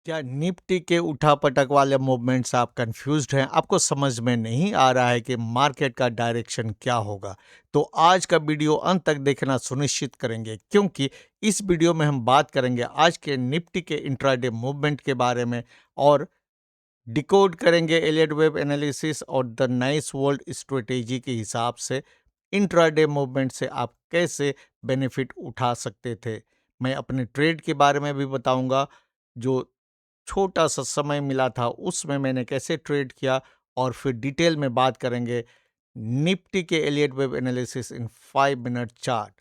क्या निफ्टी के उठापटक वाले मूवमेंट से आप कंफ्यूज्ड हैं? आपको समझ में नहीं आ रहा है कि मार्केट का डायरेक्शन क्या होगा? तो आज का वीडियो अंत तक देखना सुनिश्चित करेंगे, क्योंकि इस वीडियो में हम बात करेंगे आज के निफ्टी के इंट्राडे मूवमेंट के बारे में और डिकोड करेंगे एलियट वेब एनालिसिस और द नाइस वर्ल्ड स्ट्रेटेजी के हिसाब से इंट्राडे मूवमेंट से आप कैसे बेनिफिट उठा सकते थे। मैं अपने ट्रेड के बारे में भी बताऊंगा, जो छोटा सा समय मिला था उसमें मैंने कैसे ट्रेड किया, और फिर डिटेल में बात करेंगे निफ्टी के Elliott wave analysis in 5 minute chart.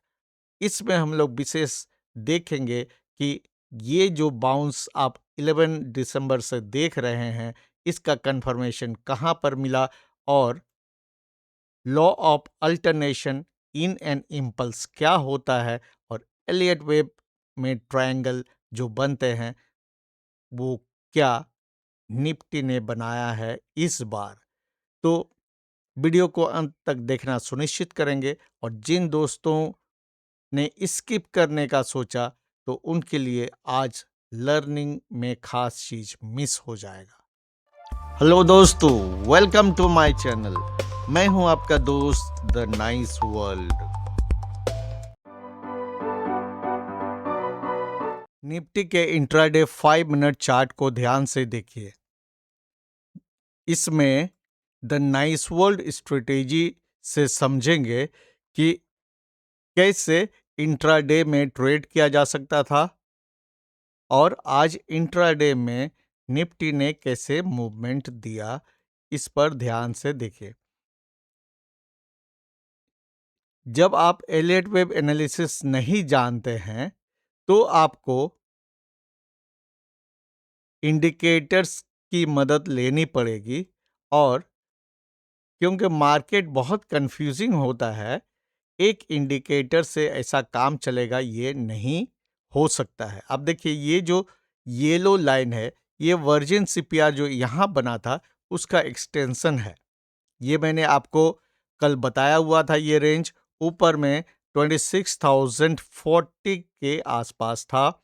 इसमें हम लोग विशेष देखेंगे कि ये जो बाउंस आप 11 दिसंबर से देख रहे हैं, इसका कंफर्मेशन कहाँ पर मिला, और law of alternation in an impulse क्या होता है, और एलियट वेब में ट्रायंगल जो बनते हैं वो क्या निफ्टी ने बनाया है इस बार। तो वीडियो को अंत तक देखना सुनिश्चित करेंगे, और जिन दोस्तों ने स्किप करने का सोचा तो उनके लिए आज लर्निंग में खास चीज मिस हो जाएगा। हेलो दोस्तों, वेलकम टू माय चैनल। मैं हूं आपका दोस्त द नाइस वर्ल्ड। निफ्टी के इंट्राडे 5 मिनट चार्ट को ध्यान से देखिए। इसमें द नाइस वर्ल्ड स्ट्रेटेजी से समझेंगे कि कैसे इंट्राडे में ट्रेड किया जा सकता था, और आज इंट्राडे में निफ्टी ने कैसे मूवमेंट दिया, इस पर ध्यान से देखिए। जब आप एलियट वेब एनालिसिस नहीं जानते हैं तो आपको इंडिकेटर्स की मदद लेनी पड़ेगी, और क्योंकि मार्केट बहुत कंफ्यूजिंग होता है, एक इंडिकेटर से ऐसा काम चलेगा ये नहीं हो सकता है। अब देखिए, ये जो येलो लाइन है, ये वर्जिन सीपीआर जो यहाँ बना था उसका एक्सटेंशन है। ये मैंने आपको कल बताया हुआ था। ये रेंज ऊपर में 26,040 के आसपास था,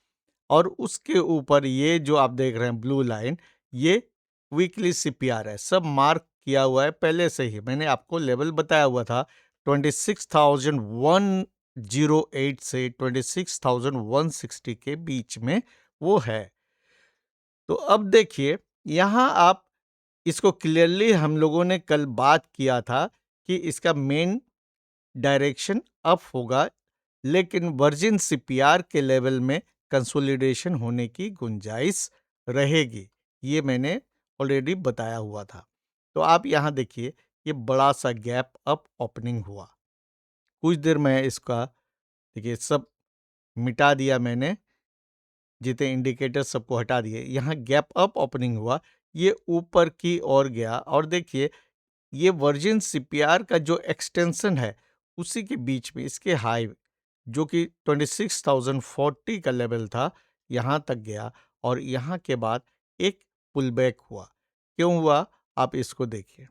और उसके ऊपर ये जो आप देख रहे हैं ब्लू लाइन, ये वीकली सीपीआर है। सब मार्क किया हुआ है पहले से ही, मैंने आपको लेवल बताया हुआ था 26,108 से 26,160 के बीच में वो है। तो अब देखिए, यहाँ आप इसको क्लियरली, हम लोगों ने कल बात किया था कि इसका मेन डायरेक्शन अप होगा, लेकिन वर्जिन सीपीआर के लेवल में कंसोलिडेशन होने की गुंजाइश रहेगी। ये मैंने ऑलरेडी बताया हुआ था। तो आप यहाँ देखिए, ये बड़ा सा गैप अप ओपनिंग हुआ। कुछ देर में इसका देखिए सब मिटा दिया मैंने, जितने इंडिकेटर सबको हटा दिए। यहाँ गैप अप ओपनिंग हुआ, ये ऊपर की ओर गया, और देखिए ये वर्जिन सीपीआर का जो एक्सटेंशन है उसी के बीच में इसके हाई, जो कि 26,040 का लेवल था, यहाँ तक गया, और यहाँ के बाद एक पुल बैक हुआ। क्यों हुआ, आप इसको देखिए।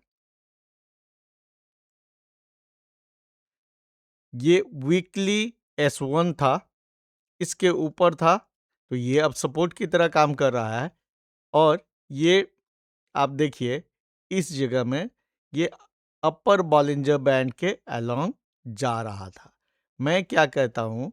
ये वीकली S1 था, इसके ऊपर था, तो ये अब सपोर्ट की तरह काम कर रहा है, और ये आप देखिए इस जगह में ये अपर बॉलिंजर बैंड के अलोंग जा रहा था। मैं क्या कहता हूं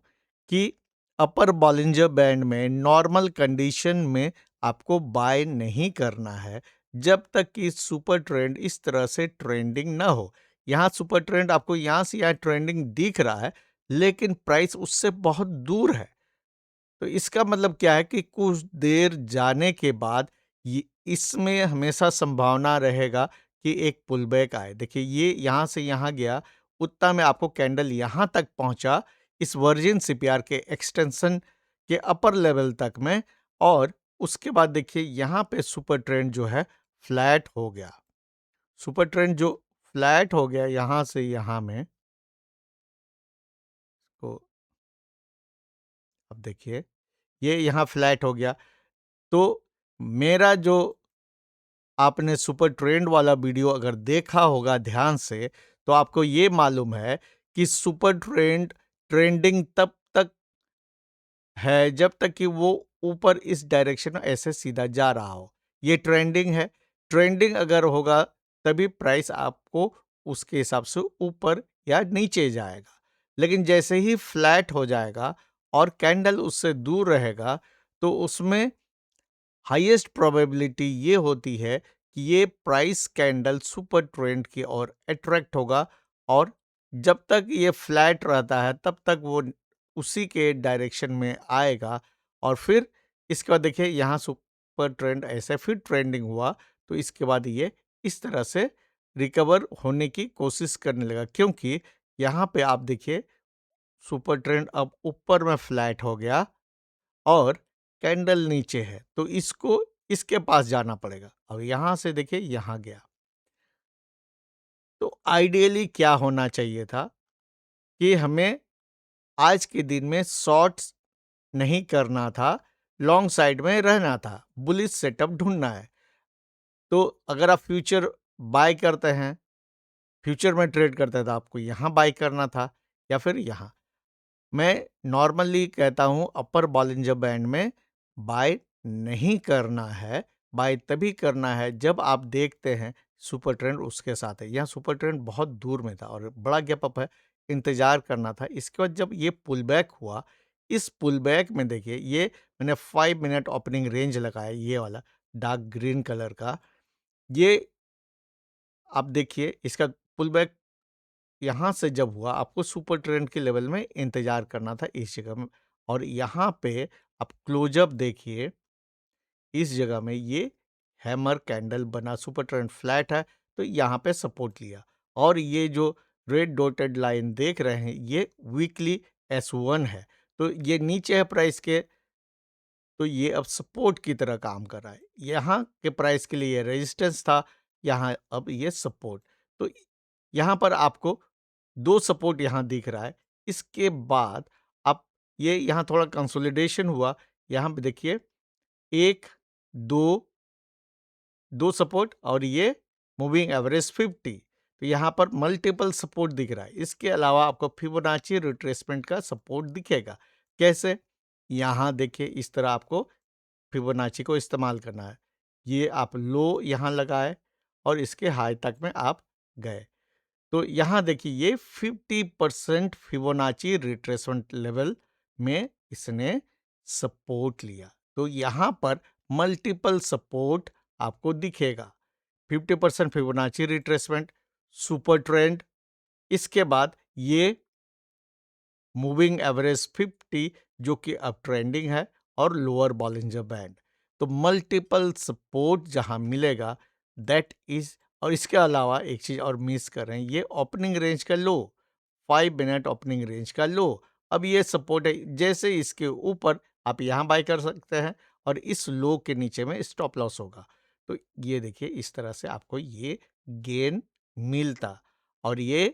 कि अपर बॉलिंजर बैंड में नॉर्मल कंडीशन में आपको बाय नहीं करना है, जब तक कि सुपर ट्रेंड इस तरह से ट्रेंडिंग ना हो। यहाँ सुपर ट्रेंड आपको यहाँ से यहाँ ट्रेंडिंग दिख रहा है, लेकिन प्राइस उससे बहुत दूर है। तो इसका मतलब क्या है कि कुछ देर जाने के बाद ये इसमें हमेशा संभावना रहेगा कि एक पुल बैक आए। देखिए ये यहाँ से यहाँ गया, उतना में आपको कैंडल यहाँ तक पहुँचा, इस वर्जिन सीपीआर के एक्सटेंशन के अपर लेवल तक में, और उसके बाद देखिए यहाँ पे सुपर ट्रेंड जो है फ्लैट हो गया। सुपर ट्रेंड जो फ्लैट हो गया यहाँ से यहाँ में, तो अब देखिए ये यहाँ फ्लैट हो गया। तो मेरा जो आपने सुपर ट्रेंड वाला वीडियो अगर देखा होगा ध्यान से, तो आपको ये मालूम है कि सुपर ट्रेंड ट्रेंडिंग तब तक है जब तक कि वो ऊपर इस डायरेक्शन में ऐसे सीधा जा रहा हो। ये ट्रेंडिंग है। ट्रेंडिंग अगर होगा तभी प्राइस आपको उसके हिसाब से ऊपर या नीचे जाएगा। लेकिन जैसे ही फ्लैट हो जाएगा और कैंडल उससे दूर रहेगा तो उसमें हाईएस्ट प्रोबेबिलिटी ये होती है कि ये प्राइस कैंडल सुपर ट्रेंड की ओर अट्रैक्ट होगा और जब तक ये फ्लैट रहता है तब तक वो उसी के डायरेक्शन में आएगा और फिर इसके बाद देखिए यहाँ सुपर ट्रेंड ऐसे फिर ट्रेंडिंग हुआ तो इसके बाद ये इस तरह से रिकवर होने की कोशिश करने लगा, क्योंकि यहाँ पे आप देखिए सुपर ट्रेंड अब ऊपर में फ्लैट हो गया और कैंडल नीचे है, तो इसको इसके पास जाना पड़ेगा। अब यहां से देखिए यहां गया, तो आइडियली क्या होना चाहिए था कि हमें आज के दिन में शॉर्ट्स नहीं करना था, लॉन्ग साइड में रहना था, बुलिश सेटअप ढूंढना है। तो अगर आप फ्यूचर बाय करते हैं, फ्यूचर में ट्रेड करते हैं, तो आपको यहां बाय करना था या फिर यहां। मैं नॉर्मली कहता हूं अपर बॉलिंजर बैंड में बाय नहीं करना है। बाय तभी करना है जब आप देखते हैं सुपर ट्रेंड उसके साथ है। यहाँ सुपर ट्रेंड बहुत दूर में था और बड़ा गैप अप है, इंतजार करना था। इसके बाद जब ये पुल बैक हुआ, इस पुल बैक में देखिए ये मैंने 5 मिनट ओपनिंग रेंज लगाया, ये वाला डार्क ग्रीन कलर का। ये आप देखिए इसका पुल बैक यहाँ से जब हुआ, आपको सुपर ट्रेंड के लेवल में इंतजार करना था इस जगह में। और यहाँ पे आप क्लोजअप देखिए, इस जगह में ये हैमर कैंडल बना, सुपर ट्रेंड फ्लैट है तो यहाँ पे सपोर्ट लिया। और ये जो रेड डॉटेड लाइन देख रहे हैं ये वीकली S1 है, तो ये नीचे है प्राइस के, तो ये अब सपोर्ट की तरह काम कर रहा है। यहाँ के प्राइस के लिए ये रेजिस्टेंस था, यहाँ अब ये सपोर्ट। तो यहाँ पर आपको दो सपोर्ट यहाँ दिख रहा है। इसके बाद आप ये यहाँ थोड़ा कंसोलिडेशन हुआ, यहाँ पे देखिए 1, 2, 2 सपोर्ट और ये मूविंग एवरेज 50। तो यहाँ पर मल्टीपल सपोर्ट दिख रहा है। इसके अलावा आपको फिबोनाची रिट्रेसमेंट का सपोर्ट दिखेगा। कैसे? यहाँ देखिए इस तरह आपको फिबोनाची को इस्तेमाल करना है। ये आप लो यहाँ लगाए और इसके हाई तक में आप गए। तो यहाँ देखिए ये 50% फिबोनाची रिट्रेसमेंट लेवल में इसने सपोर्ट लिया। तो यहाँ पर मल्टीपल सपोर्ट आपको दिखेगा। 50% फिबोनाची रिट्रेसमेंट, सुपर ट्रेंड, इसके बाद ये मूविंग एवरेज 50 जो कि अब ट्रेंडिंग है और लोअर बॉलिंजर बैंड। तो मल्टीपल सपोर्ट जहां मिलेगा दैट इज। और इसके अलावा एक चीज और मिस कर रहे हैं, ये ओपनिंग रेंज का लो, 5 मिनट ओपनिंग रेंज का लो। अब ये सपोर्ट है, जैसे इसके ऊपर आप यहां बाय कर सकते हैं और इस लो के नीचे में स्टॉप लॉस होगा। तो ये देखिए इस तरह से आपको ये गेन मिलता। और ये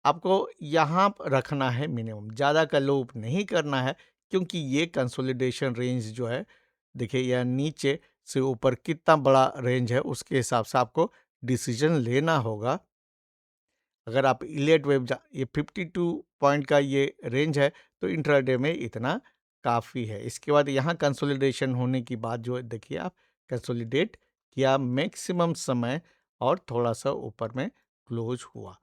आपको यहाँ रखना है मिनिमम, ज़्यादा का लोप नहीं करना है, क्योंकि ये कंसोलिडेशन रेंज जो है देखिए यह नीचे से ऊपर कितना बड़ा रेंज है उसके हिसाब से आपको डिसीजन लेना होगा। अगर आप इलियट वेव ये 52 पॉइंट का ये रेंज है तो इंट्राडे में इतना काफ़ी है। इसके बाद यहाँ कंसोलिडेशन होने की बात जो है देखिए आप कंसोलिडेट किया मैक्सिमम समय और थोड़ा सा ऊपर में क्लोज हुआ।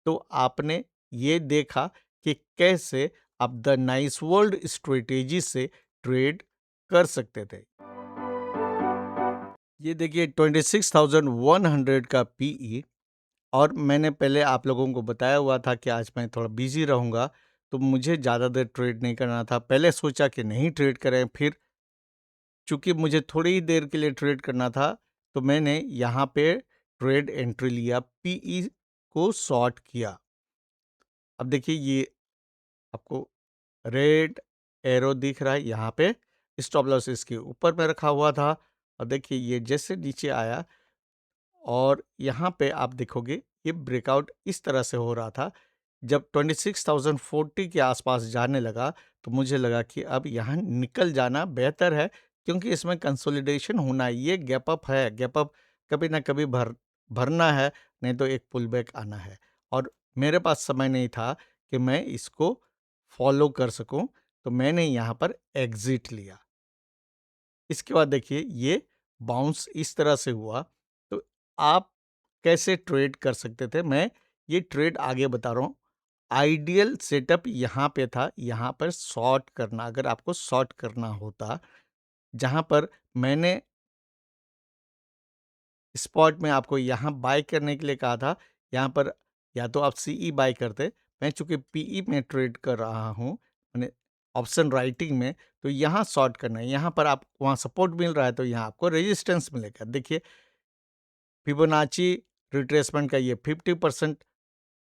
तो आपने ये देखा कि कैसे आप द नाइस वर्ल्ड स्ट्रेटेजी से ट्रेड कर सकते थे। ये देखिए 26,100 का पीई। और मैंने पहले आप लोगों को बताया हुआ था कि आज मैं थोड़ा बिजी रहूँगा, तो मुझे ज़्यादा देर ट्रेड नहीं करना था। पहले सोचा कि नहीं ट्रेड करें, फिर चूँकि मुझे थोड़ी ही देर के लिए ट्रेड करना था, तो मैंने यहाँ पे ट्रेड एंट्री लिया, पीई को शॉर्ट किया। अब देखिए ये आपको रेड एरो दिख रहा है, यहाँ पे स्टॉप लॉस इसके ऊपर में रखा हुआ था। और देखिए ये जैसे नीचे आया और यहाँ पे आप देखोगे ये ब्रेकआउट इस तरह से हो रहा था। जब 26,040 के आसपास जाने लगा तो मुझे लगा कि अब यहाँ निकल जाना बेहतर है, क्योंकि इसमें कंसोलिडेशन होना है। ये गैप अप है, गैप अप कभी ना कभी भरना है, नहीं तो एक पुल बैक आना है। और मेरे पास समय नहीं था कि मैं इसको फॉलो कर सकूं, तो मैंने यहाँ पर एग्जिट लिया। इसके बाद देखिए ये बाउंस इस तरह से हुआ, तो आप कैसे ट्रेड कर सकते थे, मैं ये ट्रेड आगे बता रहा हूँ। आइडियल सेटअप यहाँ पे था, यहाँ पर शॉर्ट करना, अगर आपको शॉर्ट करना होता, जहाँ पर मैंने स्पॉट में आपको यहाँ बाय करने के लिए कहा था, यहाँ पर या तो आप सीई बाय करते, मैं चूंकि पीई में ट्रेड कर रहा हूँ, मैंने ऑप्शन राइटिंग में, तो यहाँ शॉर्ट करना है, यहाँ पर आप वहाँ सपोर्ट मिल रहा है तो यहाँ आपको रेजिस्टेंस मिलेगा। देखिए फिबोनाची रिट्रेसमेंट का ये 50%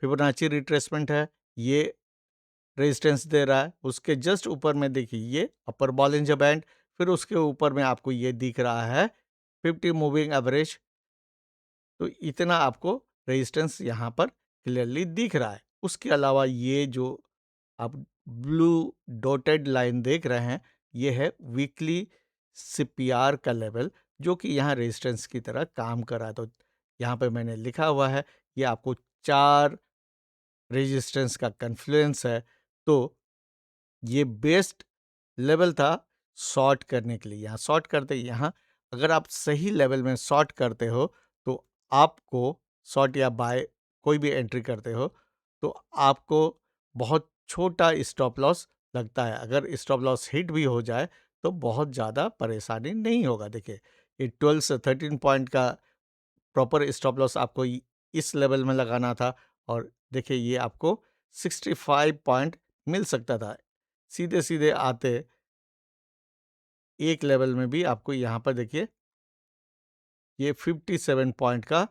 फिबोनाची रिट्रेसमेंट है, ये रेजिस्टेंस दे रहा है। उसके जस्ट ऊपर में देखिए ये अपर बॉलिंजर बैंड, फिर उसके ऊपर में आपको ये दिख रहा है 50 मूविंग एवरेज। तो इतना आपको रेजिस्टेंस यहाँ पर क्लियरली दिख रहा है। उसके अलावा ये जो आप ब्लू डॉटेड लाइन देख रहे हैं, ये है वीकली सीपीआर का लेवल, जो कि यहाँ रेजिस्टेंस की तरह काम कर रहा है। तो यहाँ पे मैंने लिखा हुआ है, ये आपको 4 रेजिस्टेंस का कन्फ्लुएंस है। तो ये बेस्ट लेवल था शॉर्ट करने के लिए। यहाँ शॉर्ट करते यहाँ अगर आप सही लेवल में शॉर्ट करते हो, तो आपको शॉर्ट या बाय कोई भी एंट्री करते हो, तो आपको बहुत छोटा स्टॉप लॉस लगता है। अगर स्टॉप लॉस हिट भी हो जाए तो बहुत ज़्यादा परेशानी नहीं होगा। देखिए ये 12 से 13 पॉइंट का प्रॉपर स्टॉप लॉस आपको इस लेवल में लगाना था, और देखिए ये आपको 65 पॉइंट मिल सकता था। सीधे सीधे आते एक लेवल में भी आपको यहाँ पर देखिए ये 57 पॉइंट का,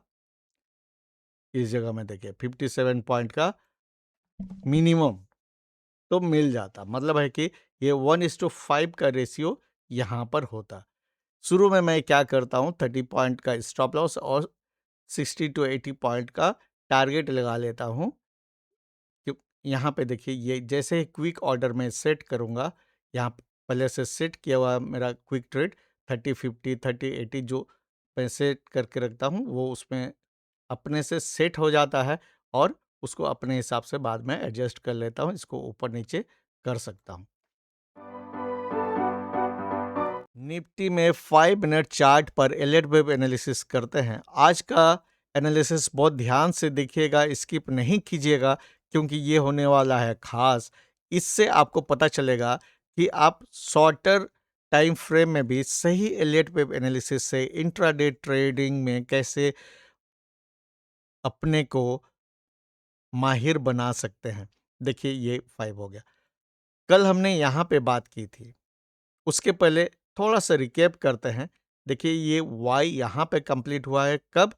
इस जगह में देखिए 57 पॉइंट का मिनिमम तो मिल जाता। मतलब है कि ये 1:5 का रेशियो यहाँ पर होता। शुरू में मैं क्या करता हूँ, 30 पॉइंट का स्टॉप लॉस और 60 to 80 पॉइंट का टारगेट लगा लेता हूँ। यहाँ पे देखिए ये जैसे ही क्विक ऑर्डर में सेट करूँगा, यहाँ पहले से सेट किया हुआ मेरा क्विक ट्रेड 30-50 30-80 जो मैं सेट करके रखता हूँ, वो उसमें अपने से सेट हो जाता है, और उसको अपने हिसाब से बाद में एडजस्ट कर लेता हूँ, इसको ऊपर नीचे कर सकता हूँ। निफ्टी में 5 मिनट चार्ट पर एलर्ट वेव एनालिसिस करते हैं। आज का एनालिसिस बहुत ध्यान से देखिएगा, स्किप नहीं कीजिएगा, क्योंकि ये होने वाला है खास। इससे आपको पता चलेगा कि आप शॉर्टर टाइम फ्रेम में भी सही एलर्ट वेव एनालिसिस से इंट्राडे ट्रेडिंग में कैसे अपने को माहिर बना सकते हैं। देखिए ये 5 हो गया। कल हमने यहाँ पे बात की थी, उसके पहले थोड़ा सा रिकैप करते हैं। देखिए ये वाई यहाँ पे कंप्लीट हुआ है कब,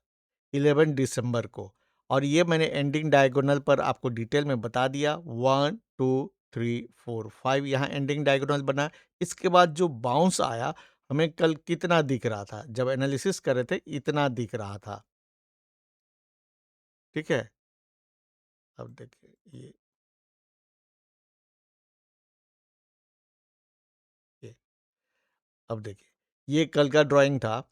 11 दिसंबर को, और ये मैंने एंडिंग डायगोनल पर आपको डिटेल में बता दिया। 1 2 3 4 5 यहाँ एंडिंग डायगोनल बना। इसके बाद जो बाउंस आया, हमें कल कितना दिख रहा था, जब एनालिसिस कर रहे थे इतना दिख रहा था। ठीक है, अब देखिए ये अब देखिए ये कल का ड्राइंग था,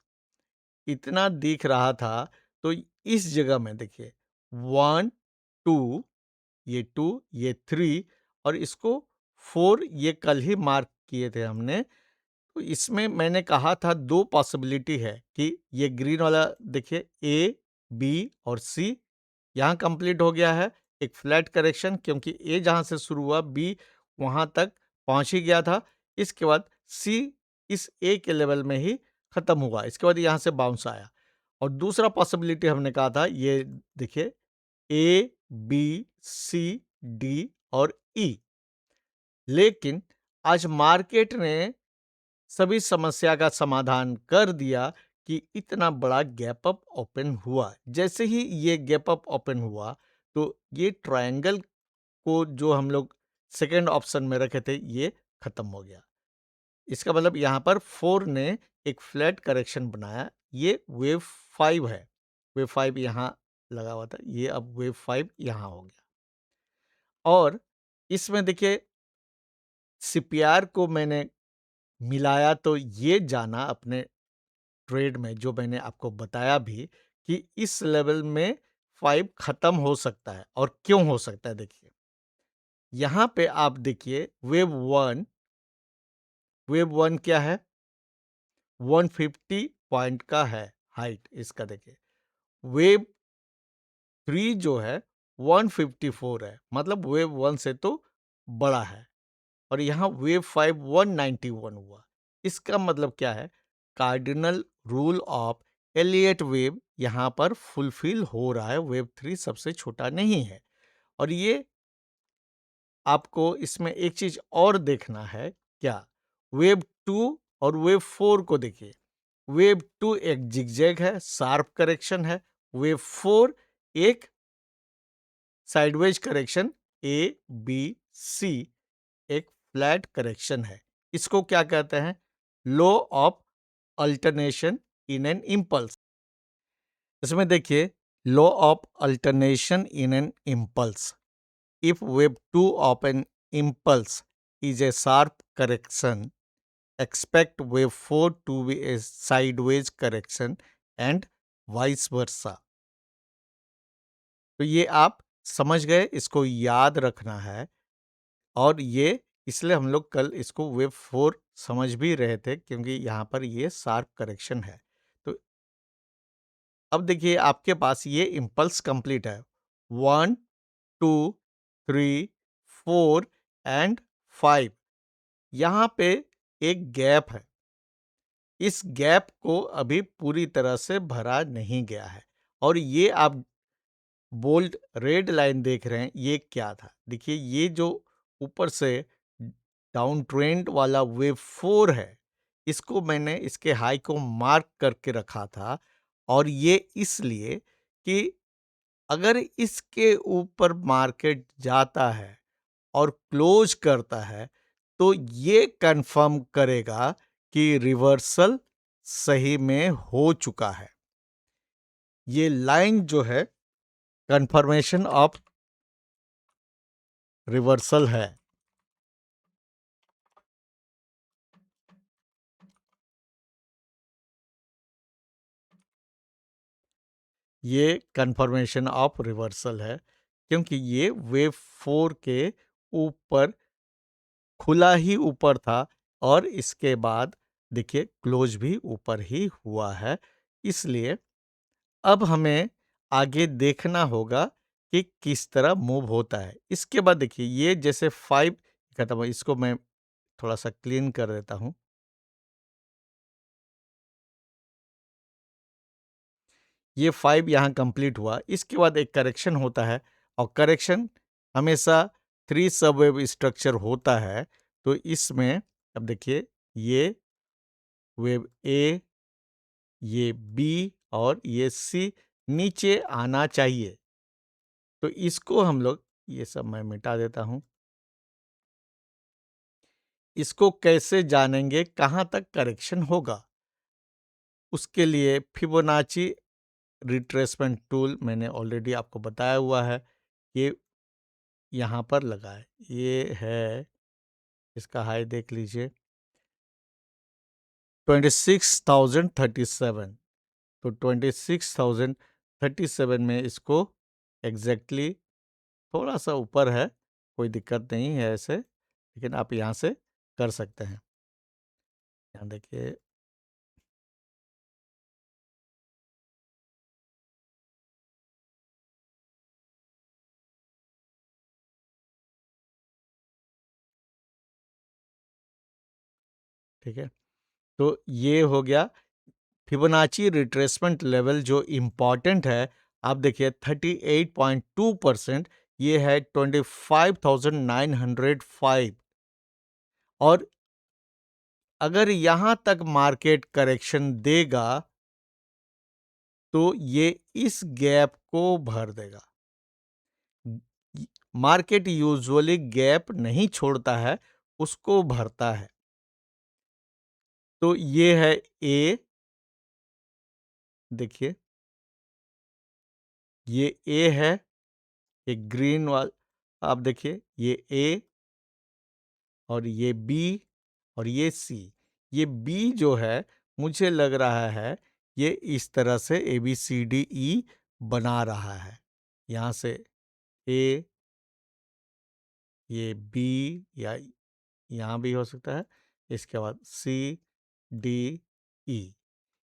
इतना दिख रहा था। तो इस जगह में देखिए 1 2, ये 2, ये 3, और इसको 4 ये कल ही मार्क किए थे हमने। तो इसमें मैंने कहा था 2 पॉसिबिलिटी है कि ये ग्रीन वाला देखिए ए, बी और सी यहाँ कंप्लीट हो गया है। एक फ्लैट करेक्शन, क्योंकि ए जहाँ से शुरू हुआ बी वहाँ तक पहुँच ही गया था। इसके बाद सी इस ए के लेवल में ही खत्म हुआ, इसके बाद यहाँ से बाउंस आया। और दूसरा पॉसिबिलिटी हमने कहा था ये देखिए ए, बी, सी, डी और ई। लेकिन आज मार्केट ने सभी समस्या का समाधान कर दिया कि इतना बड़ा गैप अप ओपन हुआ। जैसे ही ये गैप अप ओपन हुआ, तो ये ट्रायंगल को जो हम लोग सेकेंड ऑप्शन में रखे थे, ये खत्म हो गया। इसका मतलब यहाँ पर 4 ने एक फ्लैट करेक्शन बनाया। ये वेव 5 है, वेव 5 यहाँ लगा हुआ था, ये अब वेव 5 यहाँ हो गया। और इसमें देखिए सीपीआर को मैंने मिलाया, तो ये जाना अपने ट्रेड में, जो मैंने आपको बताया भी, कि इस लेवल में 5 खत्म हो सकता है। और क्यों हो सकता है, देखिए यहाँ पे आप देखिए वेव 1 क्या है, 150 पॉइंट का है हाइट इसका। देखिए वेव 3 जो है 154 है, मतलब वेव 1 से तो बड़ा है। और यहाँ वेव 5 191 हुआ। इसका मतलब क्या है? Cardinal rule of Elliott wave यहाँ पर फुलफिल हो रहा है। वेव 3 सबसे छोटा नहीं है। और ये आपको इसमें एक चीज और देखना है। क्या? वेव 2 और वेव 4 को देखिए। वेव 2 एक जिगजैग है, शार्प करेक्शन है। वेव 4 एक sideways correction, A B C, एक फ्लैट करेक्शन है। इसको क्या कहते हैं? Law of alternation in an impulse. इसमें देखिए, law of alternation in an impulse. If wave 2 of an impulse is a sharp correction, expect wave 4 to be a sideways correction and vice versa। तो ये आप समझ गए, इसको याद रखना है। और ये इसलिए हम लोग कल इसको वेव 4 समझ भी रहे थे, क्योंकि यहाँ पर ये शार्प करेक्शन है। तो अब देखिए आपके पास ये इम्पल्स कंप्लीट है। 1 2 3 4 एंड 5। यहाँ पे एक गैप है। इस गैप को अभी पूरी तरह से भरा नहीं गया है। और ये आप बोल्ड रेड लाइन देख रहे हैं, ये क्या था? देखिए ये जो ऊपर से डाउन ट्रेंड वाला वेव 4 है, इसको मैंने इसके हाई को मार्क करके रखा था। और ये इसलिए कि अगर इसके ऊपर मार्केट जाता है और क्लोज करता है, तो ये कंफर्म करेगा कि रिवर्सल सही में हो चुका है। ये लाइन जो है कंफर्मेशन ऑफ रिवर्सल है। ये कंफर्मेशन ऑफ रिवर्सल है, क्योंकि ये वेव 4 के ऊपर खुला ही ऊपर था और इसके बाद देखिए क्लोज भी ऊपर ही हुआ है। इसलिए अब हमें आगे देखना होगा कि किस तरह मूव होता है। इसके बाद देखिए ये जैसे 5 खत्म हुआ, इसको मैं थोड़ा सा क्लीन कर देता हूँ। ये 5 यहाँ कंप्लीट हुआ। इसके बाद एक करेक्शन होता है, और करेक्शन हमेशा 3 सबवेव स्ट्रक्चर होता है। तो इसमें अब देखिए ये वेव ए, ये बी और ये सी नीचे आना चाहिए। तो इसको हम लोग, ये सब मैं मिटा देता हूँ। इसको कैसे जानेंगे कहाँ तक करेक्शन होगा? उसके लिए फिबोनाची रिट्रेसमेंट टूल मैंने ऑलरेडी आपको बताया हुआ है। ये यहाँ पर लगा है, ये है, इसका हाई देख लीजिए 26,037। तो 26,037 में इसको एग्जैक्टली थोड़ा सा ऊपर है, कोई दिक्कत नहीं है ऐसे, लेकिन आप यहाँ से कर सकते हैं। यहाँ देखिए ठीक है। तो ये हो गया फिबोनाची रिट्रेसमेंट लेवल जो इम्पॉर्टेंट है। आप देखिए 38.2%, ये है 25,905। और अगर यहाँ तक मार्केट करेक्शन देगा तो ये इस गैप को भर देगा। मार्केट यूजुअली गैप नहीं छोड़ता है, उसको भरता है। तो ये है ए, देखिए ये ए है, एक ग्रीन वाला, आप देखिए ये ए और ये बी और ये सी। ये बी जो है मुझे लग रहा है ये इस तरह से ए बी सी डी ई बना रहा है। यहाँ से ए, ये बी, या यहाँ भी हो सकता है। इसके बाद सी, डी, ई।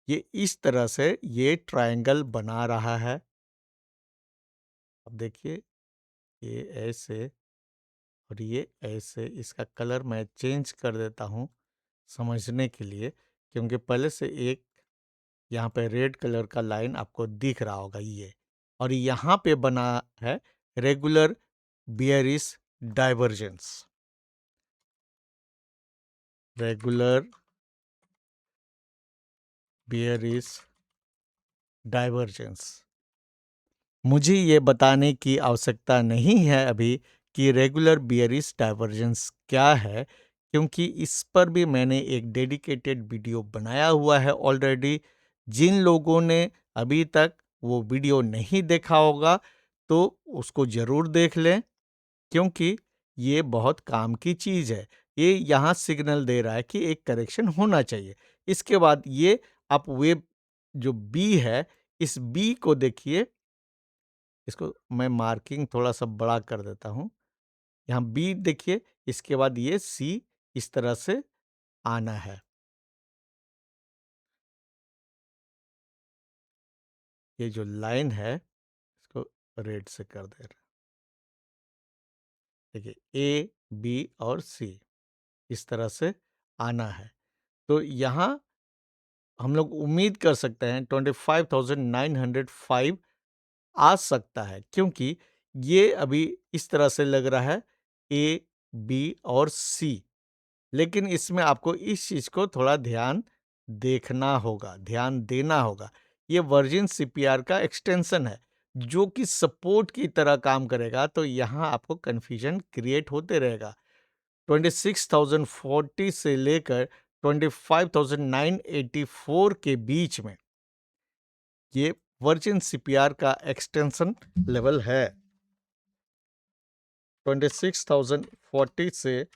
ये इस तरह से ये ट्रायंगल बना रहा है। अब देखिए, ये ऐसे और ये ऐसे। इसका कलर मैं चेंज कर देता हूँ समझने के लिए, क्योंकि पहले से एक यहाँ पे रेड कलर का लाइन आपको दिख रहा होगा ये, और यहाँ पे बना है regular bearish divergence. Regular bearish divergence. मुझे ये बताने की आवश्यकता नहीं है अभी कि रेगुलर बियरिश डाइवर्जेंस क्या है, क्योंकि इस पर भी मैंने एक डेडिकेटेड वीडियो बनाया हुआ है ऑलरेडी। जिन लोगों ने अभी तक वो वीडियो नहीं देखा होगा तो उसको ज़रूर देख लें, क्योंकि ये बहुत काम की चीज़ है। ये यहाँ सिग्नल दे रहा है कि एक करेक्शन होना चाहिए। इसके बाद ये आप वेब जो बी है, इस बी को देखिए। इसको मैं मार्किंग थोड़ा सा बड़ा कर देता हूँ। यहाँ बी देखिए, इसके बाद ये सी इस तरह से आना है। ये जो लाइन है इसको रेड से कर दे रहे हैं। देखिए ए बी और सी इस तरह से आना है। तो यहाँ हम लोग उम्मीद कर सकते हैं 25,905 आ सकता है, क्योंकि ये अभी इस तरह से लग रहा है ए बी और सी। लेकिन इसमें आपको इस चीज को थोड़ा ध्यान देखना होगा, ध्यान देना होगा। ये वर्जिन सीपीआर का एक्सटेंशन है जो कि सपोर्ट की तरह काम करेगा, तो यहाँ आपको कंफ्यूजन क्रिएट होते रहेगा। 26,040 से लेकर 25,984 के बीच में ये वर्जिन सीपीआर का एक्सटेंशन लेवल है। 26,040 से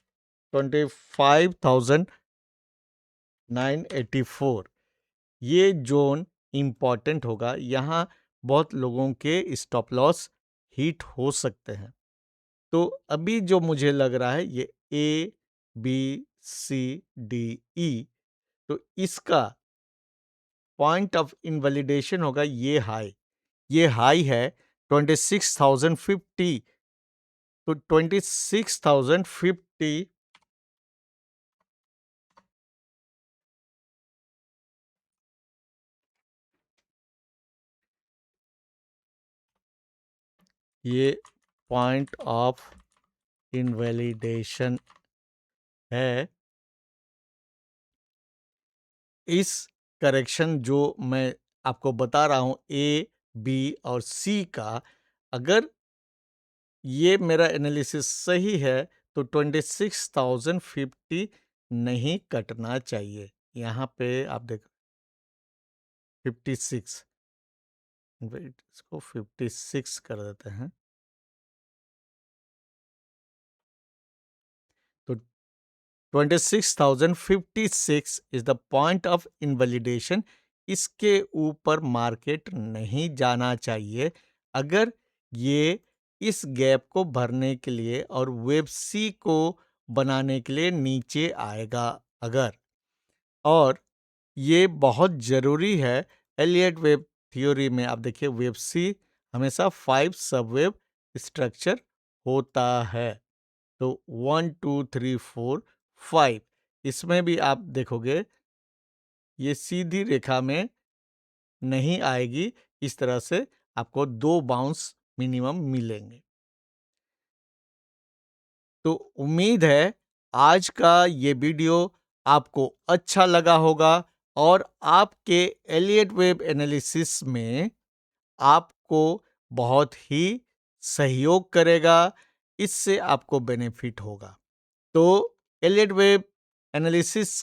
25,984 ये जोन इंपॉर्टेंट होगा। यहाँ बहुत लोगों के स्टॉप लॉस हिट हो सकते हैं। तो अभी जो मुझे लग रहा है ये ए बी सी डी ई, तो इसका पॉइंट ऑफ इनवैलिडेशन होगा ये हाई। ये हाई है 26,050। तो 26,050 ये पॉइंट ऑफ इनवैलिडेशन है। इस करेक्शन जो मैं आपको बता रहा हूं ए बी और सी का, अगर ये मेरा एनालिसिस सही है तो 26,050 नहीं कटना चाहिए। यहाँ पे आप देख 56, वेट इसको 56 कर देते हैं। तो 26,056 is the point of invalidation. इसके ऊपर मार्केट नहीं जाना चाहिए। अगर ये इस गैप को भरने के लिए और वेब सी को बनाने के लिए नीचे आएगा अगर, और ये बहुत ज़रूरी है। एलियट वेब थ्योरी में आप देखिए वेब सी हमेशा 5 सबवेब स्ट्रक्चर होता है। तो 1 2 3 4 5, इसमें भी आप देखोगे ये सीधी रेखा में नहीं आएगी। इस तरह से आपको 2 बाउंस मिनिमम मिलेंगे। तो उम्मीद है आज का ये वीडियो आपको अच्छा लगा होगा और आपके एलियट वेब एनालिसिस में आपको बहुत ही सहयोग करेगा। इससे आपको बेनिफिट होगा। तो एलियट वेब एनालिसिस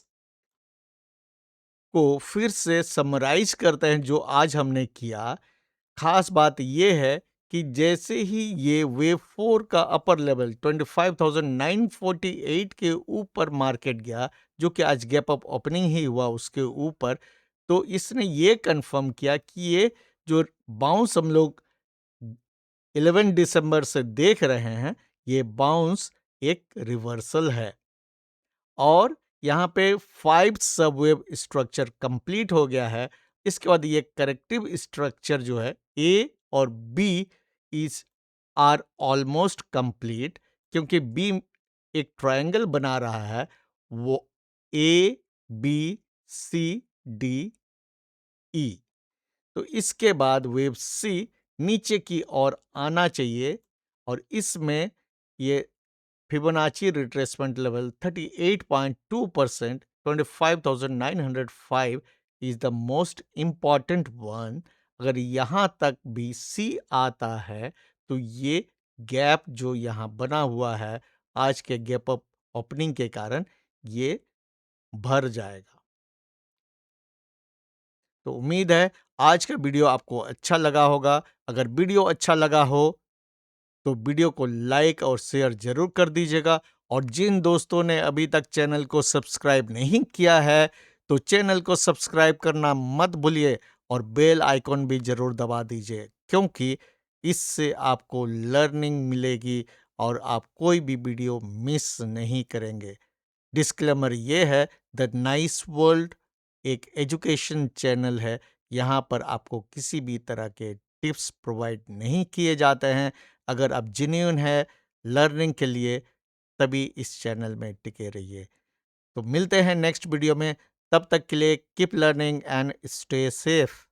को फिर से समराइज करते हैं जो आज हमने किया। खास बात यह है कि जैसे ही ये वेव 4 का अपर लेवल 25,948 के ऊपर मार्केट गया, जो कि आज गैप अप ओपनिंग ही हुआ उसके ऊपर, तो इसने ये कंफर्म किया कि ये जो बाउंस हम लोग 11 दिसंबर से देख रहे हैं, ये बाउंस एक रिवर्सल है और यहाँ पे 5 सबवेव स्ट्रक्चर कंप्लीट हो गया है। इसके बाद ये करेक्टिव स्ट्रक्चर जो है ए और B is are almost complete, क्योंकि बी एक ट्रायंगल बना रहा है, वो ए बी सी डी ई। तो इसके बाद वेव सी नीचे की ओर आना चाहिए और इसमें ये Fibonacci retracement level 38.2%, 25,905 is the most important one. अगर यहाँ तक भी सी आता है तो ये गैप जो यहाँ बना हुआ है आज के गैप अप ओपनिंग के कारण, ये भर जाएगा। तो उम्मीद है आज का वीडियो आपको अच्छा लगा होगा। अगर वीडियो अच्छा लगा हो तो वीडियो को लाइक और शेयर जरूर कर दीजिएगा, और जिन दोस्तों ने अभी तक चैनल को सब्सक्राइब नहीं किया है तो चैनल को सब्सक्राइब करना मत भूलिए और बेल आइकॉन भी जरूर दबा दीजिए, क्योंकि इससे आपको लर्निंग मिलेगी और आप कोई भी वीडियो मिस नहीं करेंगे। डिस्क्लेमर ये है, द नाइस वर्ल्ड एक एजुकेशन चैनल है। यहाँ पर आपको किसी भी तरह के टिप्स प्रोवाइड नहीं किए जाते हैं। अगर आप जेन्युइन है लर्निंग के लिए, तभी इस चैनल में टिके रहिए। तो मिलते हैं नेक्स्ट वीडियो में, तब तक के लिए keep learning and stay safe.